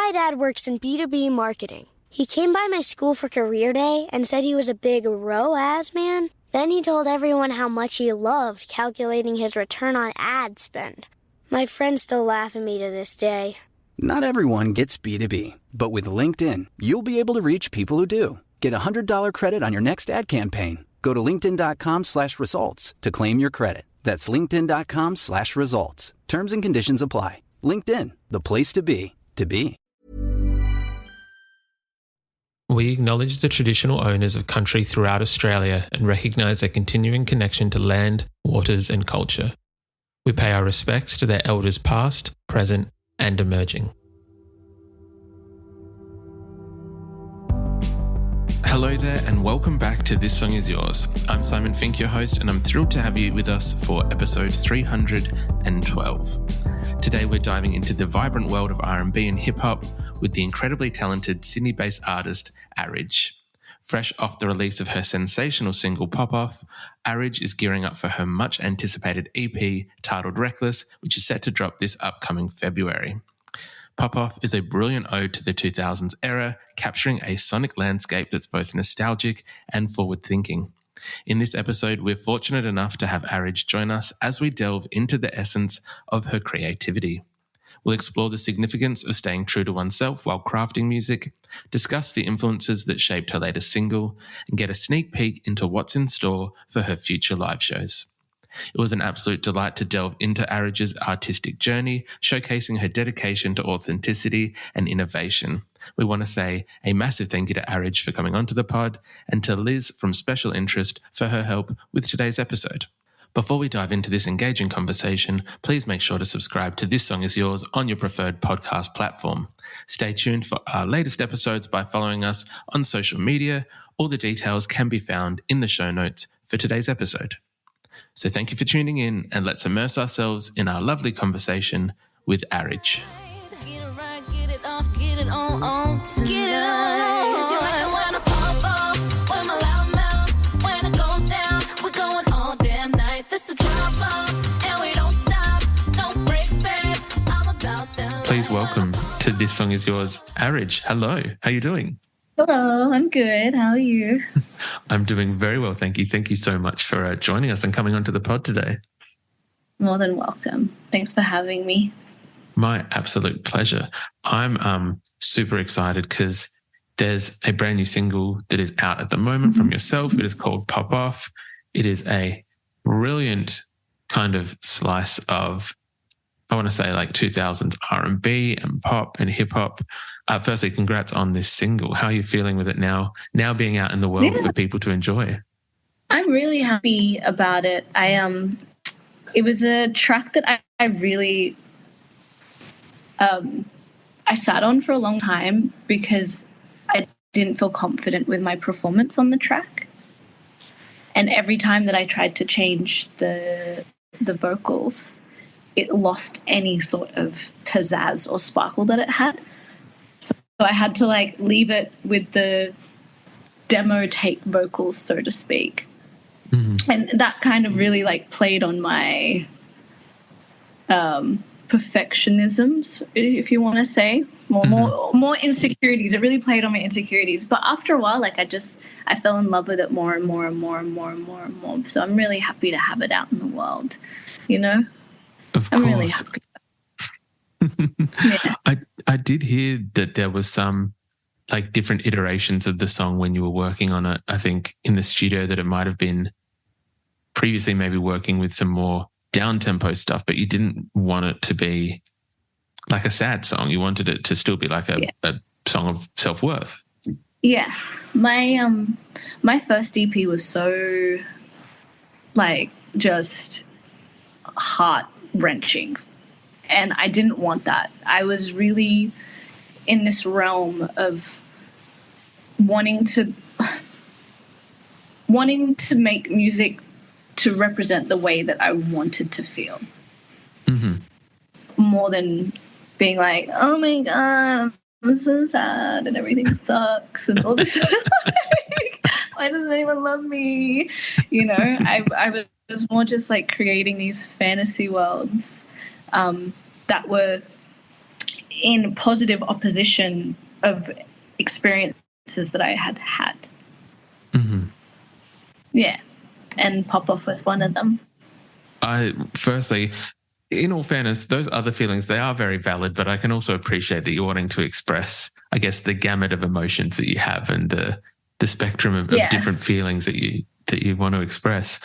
My dad works in B2B marketing. He came by my school for career day and said he was a big ROAS man. Then he told everyone how much he loved calculating his return on ad spend. My friends still laugh at me to this day. Not everyone gets B2B, but with LinkedIn, you'll be able to reach people who do. Get a $100 credit on your next ad campaign. Go to linkedin.com/results to claim your credit. That's linkedin.com/results. Terms and conditions apply. LinkedIn, the place to be, to be. We acknowledge the traditional owners of country throughout Australia and recognise their continuing connection to land, waters and culture. We pay our respects to their elders past, present and emerging. Hello there and welcome back to This Song Is Yours. I'm Simon Fink, your host, and I'm thrilled to have you with us for episode 312. Today we're diving into the vibrant world of R&B and hip-hop with the incredibly talented Sydney-based artist ARIG. Fresh off the release of her sensational single Pop Off, ARIG is gearing up for her much-anticipated EP titled Reckless, which is set to drop this upcoming February. Pop Off is a brilliant ode to the 2000s era, capturing a sonic landscape that's both nostalgic and forward-thinking. In this episode, we're fortunate enough to have ARIG join us as we delve into the essence of her creativity. We'll explore the significance of staying true to oneself while crafting music, discuss the influences that shaped her latest single, and get a sneak peek into what's in store for her future live shows. It was an absolute delight to delve into ARIG's artistic journey, showcasing her dedication to authenticity and innovation. We want to say a massive thank you to ARIG for coming onto the pod and to Liz from Special Interest for her help with today's episode. Before we dive into this engaging conversation, please make sure to subscribe to This Song Is Yours on your preferred podcast platform. Stay tuned for our latest episodes by following us on social media. All the details can be found in the show notes for today's episode. So thank you for tuning in and let's immerse ourselves in our lovely conversation with ARIG. Get it right, get it off, get it on tonight. Get it on. You like it when I pop off, when my loud mouth, when it goes down, we're going all damn night. This is drop off, and we don't stop, no breaks, babe. I'm about that. Please welcome to This Song Is Yours, ARIG. Hello, how are you doing? Hello, I'm good. How are you? I'm doing very well, thank you. Thank you so much for joining us and coming onto the pod today. More than welcome. Thanks for having me. My absolute pleasure. I'm super excited because there's a brand new single that is out at the moment from yourself. It is called Pop Off. It is a brilliant kind of slice of, I want to say like 2000s R&B and pop and hip hop. Firstly, congrats on this single. How are you feeling with it now being out in the world for people to enjoy? I'm really happy about it. It was a track that I really I sat on for a long time because I didn't feel confident with my performance on the track. And every time that I tried to change the vocals, it lost any sort of pizzazz or sparkle that it had. So I had to like leave it with the demo take vocals, so to speak. Mm-hmm. And that kind of really like played on my perfectionisms, if you want to say, more insecurities. It really played on my insecurities. But after a while, like I fell in love with it more and more and more and more and more and more. So I'm really happy to have it out in the world, you know? I'm really happy. Yeah. I did hear that there was some like different iterations of the song when you were working on it. I think in the studio that it might have been previously maybe working with some more down-tempo stuff, but you didn't want it to be like a sad song. You wanted it to still be like a song of self-worth. Yeah. My first EP was so like just heart-wrenching, and I didn't want that. I was really in this realm of wanting to make music to represent the way that I wanted to feel. Mm-hmm. More than being like, oh my God, I'm so sad and everything sucks and all this. Like, why doesn't anyone love me? You know, I was more just like creating these fantasy worlds that were in positive opposition of experiences that I had had. Mm-hmm. Yeah. And Pop Off was one of them. Firstly, in all fairness, those other feelings, they are very valid, but I can also appreciate that you're wanting to express, I guess, the gamut of emotions that you have and the spectrum of different feelings that you want to express.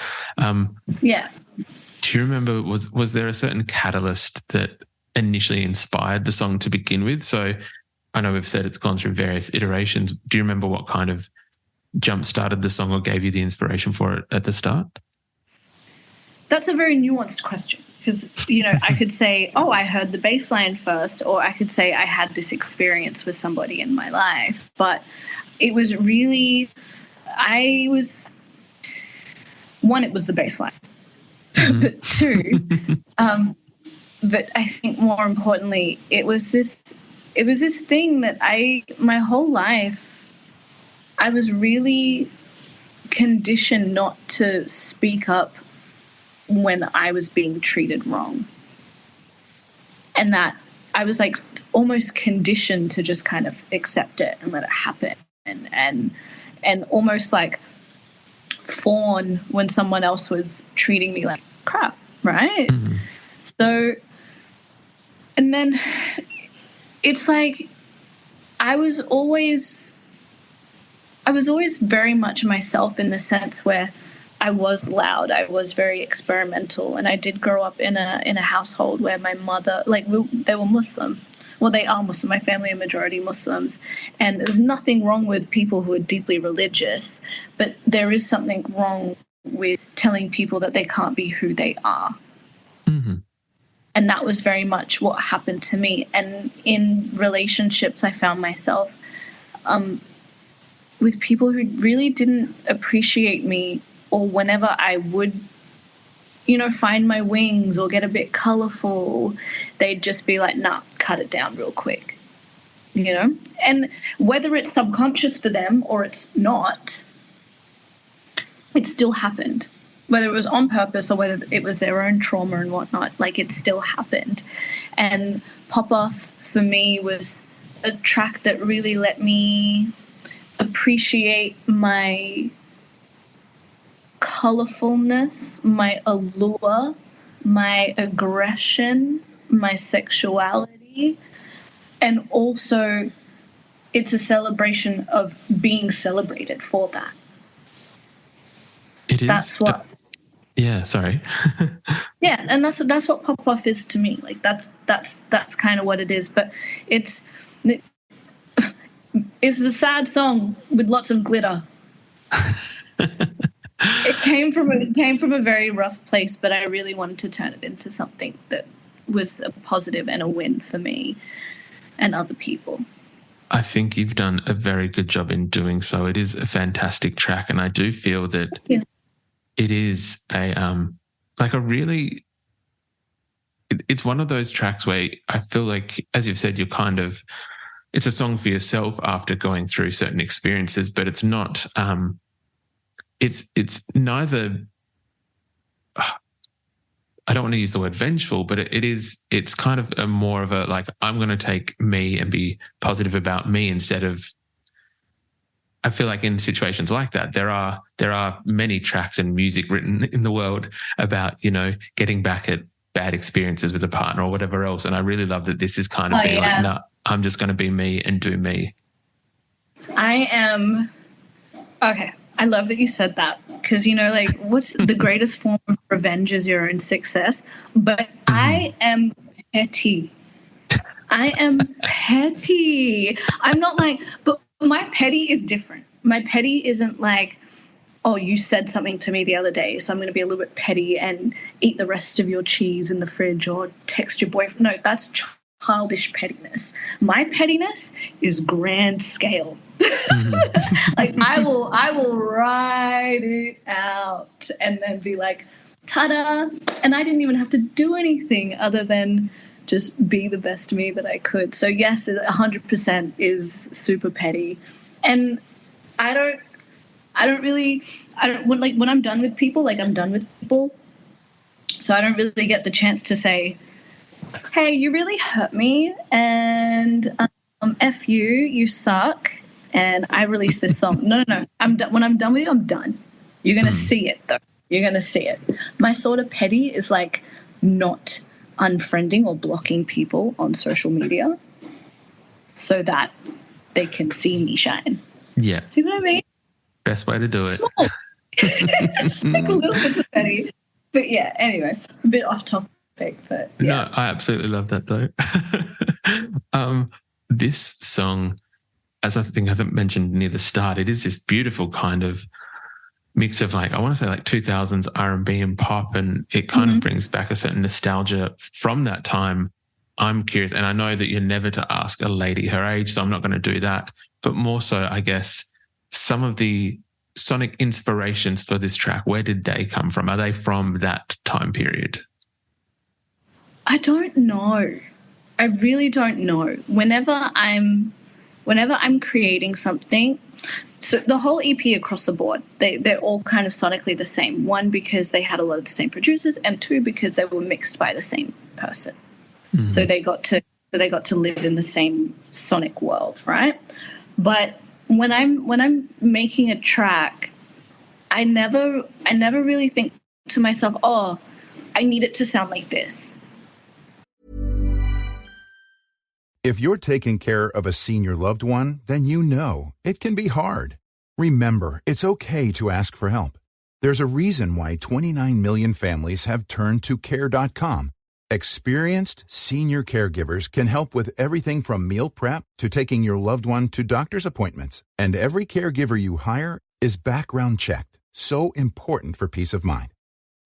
Yeah. Do you remember, was there a certain catalyst that initially inspired the song to begin with? So I know we've said it's gone through various iterations. Do you remember what kind of jump-started the song or gave you the inspiration for it at the start? That's a very nuanced question because, you know, I could say, oh, I heard the bass line first, or I could say I had this experience with somebody in my life. But it was really, it was the bass line. Mm-hmm. But two, but I think more importantly, it was this thing that my whole life, I was really conditioned not to speak up when I was being treated wrong. And that I was like almost conditioned to just kind of accept it and let it happen and almost like fawn when someone else was treating me like crap, right? Mm-hmm. So, and then it's like I was always very much myself in the sense where I was loud, I was very experimental, and I did grow up in a household where my mother, like, they were Muslim. Well, they are Muslim. My family are majority Muslims, and there's nothing wrong with people who are deeply religious, but there is something wrong with telling people that they can't be who they are. Mm-hmm. And that was very much what happened to me. And in relationships, I found myself with people who really didn't appreciate me, or whenever I would, you know, find my wings or get a bit colorful, they'd just be like, nah, cut it down real quick, you know? And whether it's subconscious to them or it's not, it still happened. Whether it was on purpose or whether it was their own trauma and whatnot, like, it still happened. And Pop Off for me was a track that really let me appreciate my colorfulness, my allure, my aggression, my sexuality, and also it's a celebration of being celebrated for that. It is. That's what. Yeah, sorry. Yeah, and that's what Pop Off is to me. Like, that's kind of what it is. But it's a sad song with lots of glitter. It came from a very rough place, but I really wanted to turn it into something that was a positive and a win for me and other people. I think you've done a very good job in doing so. It is a fantastic track, and I do feel that it is it's one of those tracks where I feel like, as you've said, it's a song for yourself after going through certain experiences, but it's not, it's neither, I don't want to use the word vengeful, but it's kind of a more of a, like, I'm going to take me and be positive about me instead of, I feel like in situations like that, there are many tracks and music written in the world about, you know, getting back at bad experiences with a partner or whatever else. And I really love that this is kind of like, no, I'm just going to be me and do me. Okay. I love that you said that, because, you know, like, what's the greatest form of revenge is your own success. But I am petty. I am petty. I'm not like, but my petty is different. My petty isn't like, oh, you said something to me the other day, so I'm going to be a little bit petty and eat the rest of your cheese in the fridge or text your boyfriend. No, that's childish pettiness. My pettiness is grand scale. Like, I will ride it out and then be like, ta-da, and I didn't even have to do anything other than just be the best me that I could. So yes, 100% is super petty. And when I'm done with people, like, I'm done with people. So I don't really get the chance to say, hey, you really hurt me, and F you, you suck, and I released this song. No, when I'm done with you, I'm done. You're going to see it, though. You're going to see it. My sort of petty is like not unfriending or blocking people on social media so that they can see me shine. Yeah. See what I mean? Best way to do it. Small. It's like a little bit of petty. But yeah, anyway, a bit off topic, but yeah. No, I absolutely love that though. This song, as I think I haven't mentioned near the start, it is this beautiful kind of mix of like, I want to say like 2000s R&B and pop, and it kind of brings back a certain nostalgia from that time. I'm curious, and I know that you're never to ask a lady her age, so I'm not going to do that, but more so, I guess, some of the sonic inspirations for this track, where did they come from? Are they from that time period? I don't know. I really don't know. Whenever I'm creating something, so the whole EP across the board, they're all kind of sonically the same. One, because they had a lot of the same producers, and two, because they were mixed by the same person. So they got to live in the same sonic world, right? But when I'm making a track, I never really think to myself, oh, I need it to sound like this. If you're taking care of a senior loved one, then you know it can be hard. Remember, it's okay to ask for help. There's a reason why 29 million families have turned to Care.com. Experienced senior caregivers can help with everything from meal prep to taking your loved one to doctor's appointments. And every caregiver you hire is background checked, so important for peace of mind.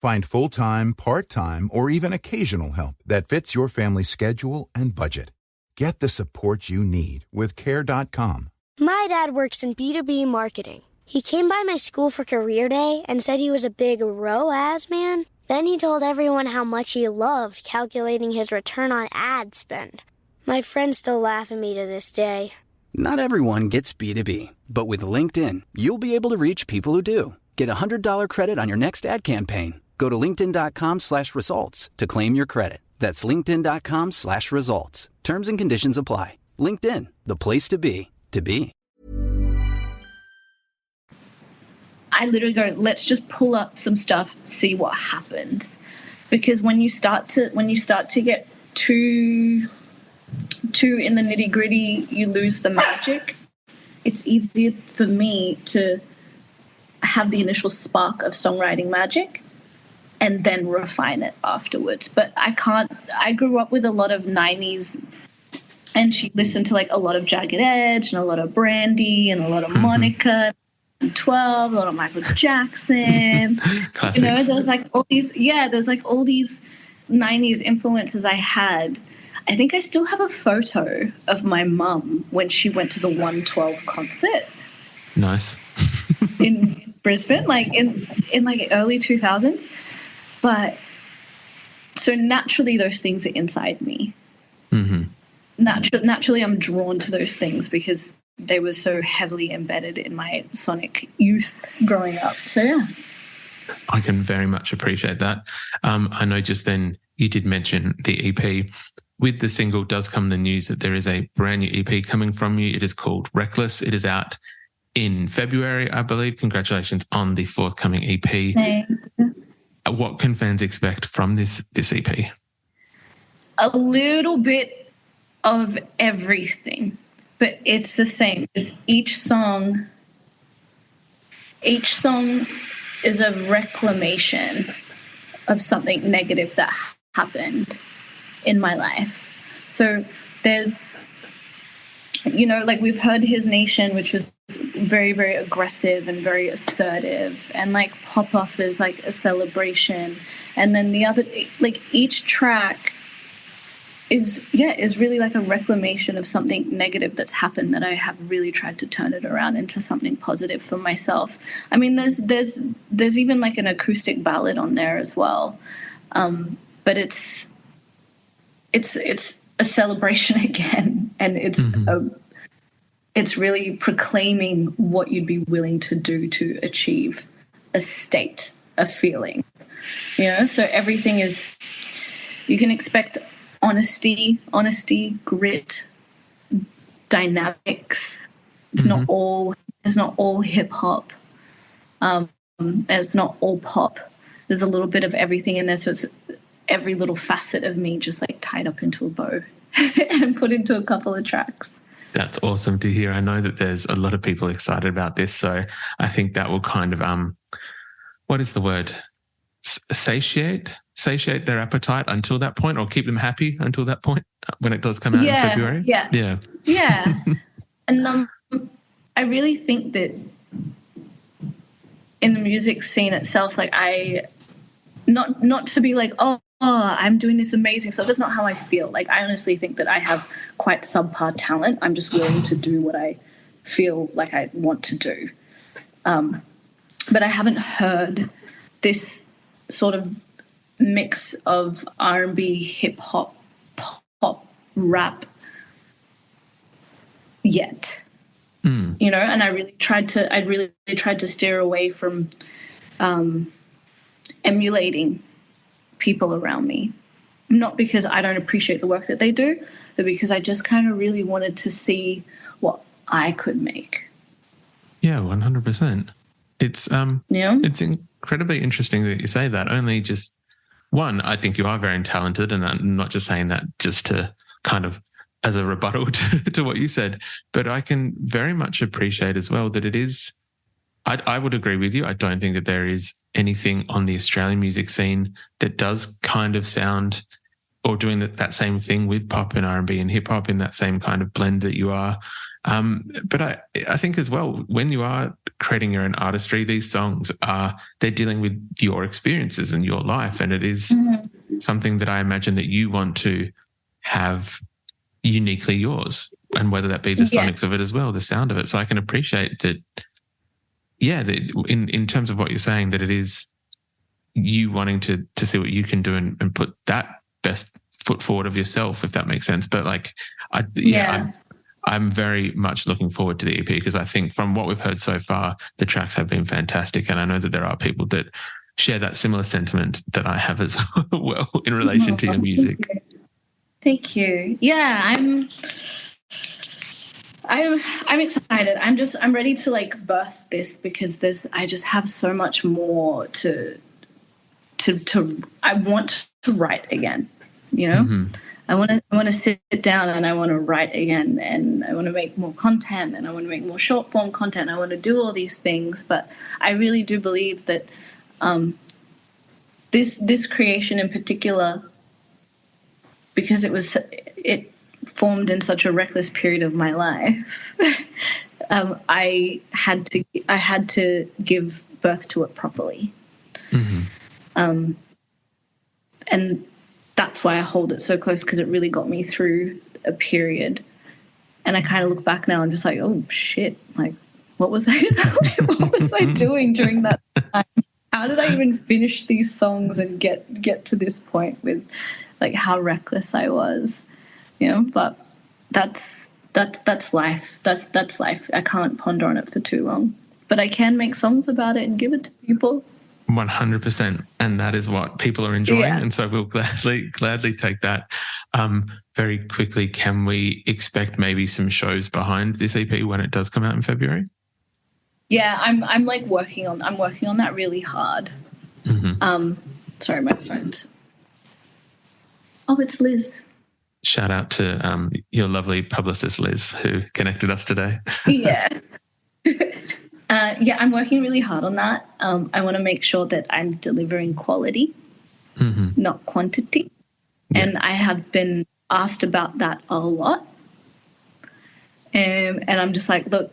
Find full-time, part-time, or even occasional help that fits your family's schedule and budget. Get the support you need with Care.com. My dad works in B2B marketing. He came by my school for career day and said he was a big ROAS man. Then he told everyone how much he loved calculating his return on ad spend. My friends still laugh at me to this day. Not everyone gets B2B, but with LinkedIn, you'll be able to reach people who do. Get a $100 credit on your next ad campaign. Go to linkedin.com/results to claim your credit. That's linkedin.com/results. Terms and conditions apply. LinkedIn, the place to be, to be. I literally go, let's just pull up some stuff, see what happens. Because when you start to get too in the nitty-gritty, you lose the magic. It's easier for me to have the initial spark of songwriting magic and then refine it afterwards. But I grew up with a lot of 90s, and she listened to like a lot of Jagged Edge and a lot of Brandy and a lot of Monica, 12, a lot of Michael Jackson. Classics. You know, there's like all these 90s influences I had. I think I still have a photo of my mum when she went to the 112 concert. Nice. in Brisbane, like in like early 2000s. But so naturally those things are inside me. Naturally I'm drawn to those things because they were so heavily embedded in my sonic youth growing up. So yeah. I can very much appreciate that. I know just then you did mention the EP. With the single does come the news that there is a brand new EP coming from you. It is called Reckless. It is out in February, I believe. Congratulations on the forthcoming EP. Thanks. What can fans expect from this EP? A little bit of everything, but it's the same. Each song is a reclamation of something negative that happened in my life. So there's, you know, like we've heard His Nation, which was very, very aggressive and very assertive, and like Pop Off is like a celebration. And then the other, like each track is really like a reclamation of something negative that's happened that I have really tried to turn it around into something positive for myself. I mean, there's even like an acoustic ballad on there as well. But it's a celebration again, and it's really proclaiming what you'd be willing to do to achieve a state, a feeling. You know, so everything is, you can expect honesty, grit, dynamics. It's not all hip hop. And it's not all pop. There's a little bit of everything in there, so it's every little facet of me just like tied up into a bow and put into a couple of tracks. That's awesome to hear. I know that there's a lot of people excited about this, so I think that will kind of what is the word? Satiate their appetite until that point, or keep them happy until that point when it does come out in February. Yeah. And I really think that in the music scene itself, like not to be like, oh, I'm doing this amazing stuff. That's not how I feel. Like, I honestly think that I have quite subpar talent. I'm just willing to do what I feel like I want to do. But I haven't heard this sort of mix of R&B, hip hop, pop, rap yet. You know, and I really tried to steer away from emulating people around me. Not because I don't appreciate the work that they do, but because I just kind of really wanted to see what I could make. Yeah, 100%. It's it's incredibly interesting that you say that. Only just one, I think you are very talented, and I'm not just saying that just to kind of as a rebuttal to what you said, but I can very much appreciate as well that it is, I would agree with you. I don't think that there is anything on the Australian music scene that does kind of sound or doing that same thing with pop and R&B and hip hop in that same kind of blend that you are. But I think as well, when you are creating your own artistry, these songs they're dealing with your experiences and your life. And it is something that I imagine that you want to have uniquely yours, and whether that be the sonics of it as well, the sound of it. So I can appreciate that. Yeah, in terms of what you're saying, that it is you wanting to see what you can do and put that best foot forward of yourself, if that makes sense. But like, I'm very much looking forward to the EP, because I think from what we've heard so far, the tracks have been fantastic. And I know that there are people that share that similar sentiment that I have as well in relation to your music. Thank you. Yeah, I'm excited. I'm ready to like birth this, because I just have so much more to I want to write again, you know? I want to sit down and I want to write again, and I want to make more content, and I want to make more short form content. I want to do all these things, but I really do believe that this creation in particular, because it formed in such a reckless period of my life, I had to give birth to it properly. And that's why I hold it so close, because it really got me through a period. And I kind of look back now and just like, oh shit, like what was I doing during that time? How did I even finish these songs and get to this point with like how reckless I was, you know? But that's life. That's life. I can't ponder on it for too long, but I can make songs about it and give it to people. 100%, and that is what people are enjoying, and so we'll gladly take that. Very quickly, can we expect maybe some shows behind this EP when it does come out in February? Yeah, I'm like working on that really hard. Sorry, my phone's. Oh, it's Liz. Shout out to your lovely publicist Liz, who connected us today. Yeah. I'm working really hard on that. I want to make sure that I'm delivering quality, not quantity. Yeah. And I have been asked about that a lot. And I'm just like, look,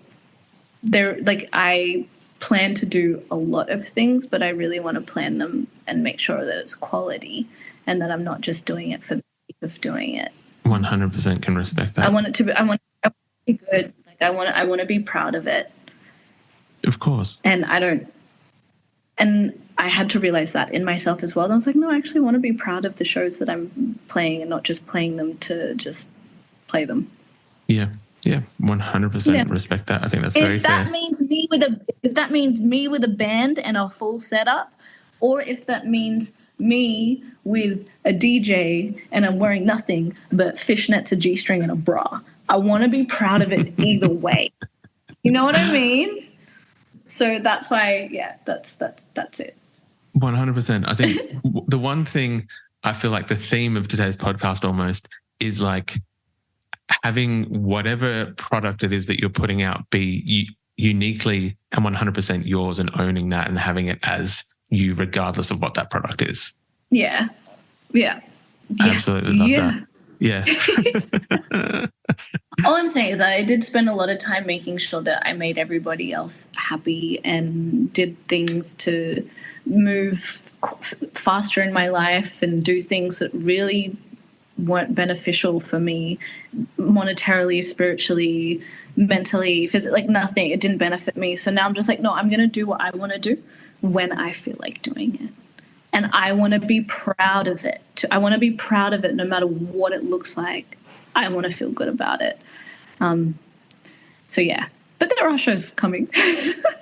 I plan to do a lot of things, but I really want to plan them and make sure that it's quality and that I'm not just doing it for the sake of doing it. 100% can respect that. I want it to be good. Like I want to be proud of it. Of course. And I had to realize that in myself as well. And I was like, no, I actually want to be proud of the shows that I'm playing and not just playing them to just play them. Yeah. Yeah. 100% respect that. I think that's very fair. If that means me with a band and a full setup, or if that means me with a DJ and I'm wearing nothing but fishnets, a G-string, and a bra. I want to be proud of it either way. You know what I mean? So that's why, yeah, that's it. 100%. I think the one thing I feel like the theme of today's podcast almost is like having whatever product it is that you're putting out be uniquely and 100% yours, and owning that and having it as you regardless of what that product is. Yeah. Absolutely love that. Yeah. All I'm saying is I did spend a lot of time making sure that I made everybody else happy and did things to move faster in my life and do things that really weren't beneficial for me monetarily, spiritually, mentally, physically, like nothing. It didn't benefit me. So now I'm just like, no, I'm going to do what I want to do when I feel like doing it. And I want to be proud of it. I want to be proud of it no matter what it looks like. I want to feel good about it. So, yeah. But there are shows coming.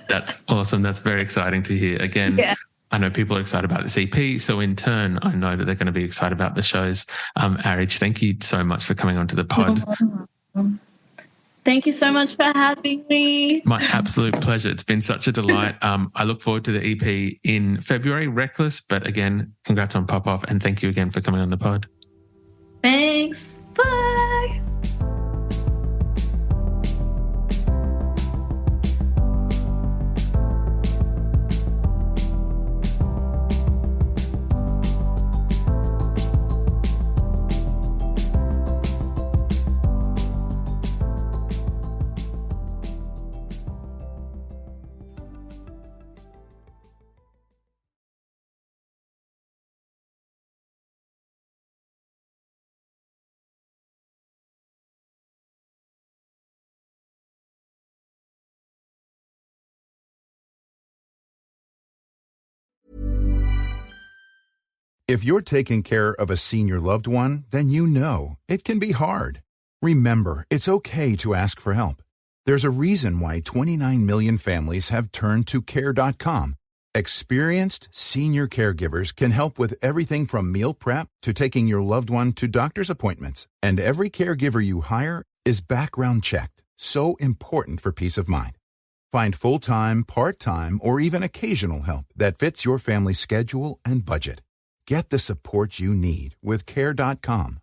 That's awesome. That's very exciting to hear. Again, yeah. I know people are excited about this EP, so in turn, I know that they're going to be excited about the shows. Arig, thank you so much for coming onto the pod. Thank you so much for having me. My absolute pleasure. It's been such a delight. I look forward to the EP in February, Reckless. But again, congrats on Pop Off, and thank you again for coming on the pod. Thanks. Bye. If you're taking care of a senior loved one, then you know it can be hard. Remember, it's okay to ask for help. There's a reason why 29 million families have turned to Care.com. Experienced senior caregivers can help with everything from meal prep to taking your loved one to doctor's appointments. And every caregiver you hire is background checked. So important for peace of mind. Find full-time, part-time, or even occasional help that fits your family's schedule and budget. Get the support you need with Care.com.